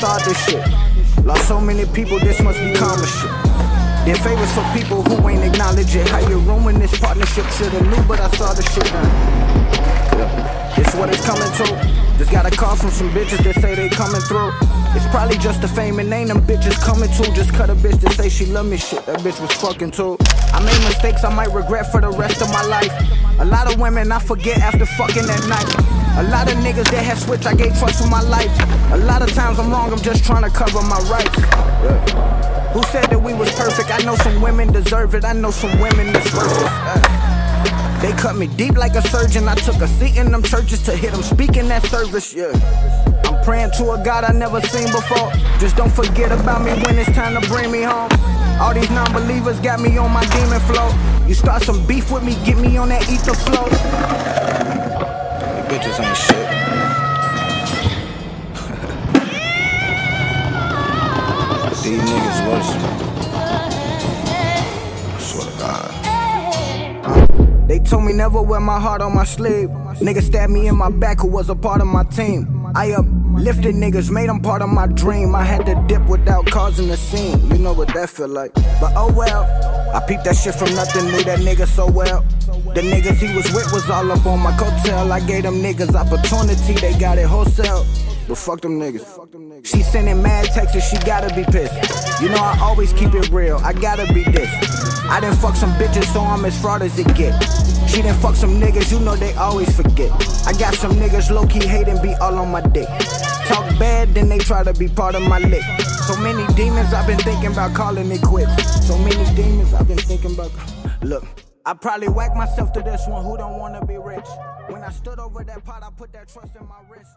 start this shit. Lost so many people, this must be karma shit. Did favors for people who ain't acknowledge it. How you ruin this partnership? Shoulda knew, but I saw the shit now. Yeah. It's what it's coming to. Just got a call from some bitches that say they coming through. It's probably just the fame and ain't them bitches coming to. Just cut a bitch to say she love me, shit, that bitch was fucking too. I made mistakes I might regret for the rest of my life. A lot of women I forget after fucking that night. A lot of niggas that have switched, I gave trust for my life. A lot of times I'm wrong, I'm just trying to cover my rights. Yeah. Who said that we was perfect? I know some women deserve it, I know some women that's worth it. They cut me deep like a surgeon. I took a seat in them churches to hear them speaking that service, yeah. I'm praying to a God I never seen before. Just don't forget about me when it's time to bring me home. All these non-believers got me on my demon flow. You start some beef with me, get me on that ether flow. You bitches ain't shit. These niggas worse, man. I swear to God. They told me never wear my heart on my sleeve. Niggas stabbed me in my back who was a part of my team. I uplifted niggas, made them part of my dream. I had to dip without causing a scene. You know what that feel like. But oh well, I peeped that shit from nothing, knew that nigga so well. The niggas he was with was all up on my coattail. I gave them niggas opportunity, they got it wholesale. But fuck them niggas. She sending mad texts, she gotta be pissed. You know I always keep it real, I gotta be this. I done fuck some bitches, so I'm as fraud as it get. She done fuck some niggas, you know they always forget. I got some niggas low-key hate and be all on my dick. Talk bad, then they try to be part of my lick. So many demons, I've been thinking about calling it quits. So many demons, I've been thinking about. Look, I probably whack myself to this one who don't wanna be rich. When I stood over that pot, I put that trust in my wrist.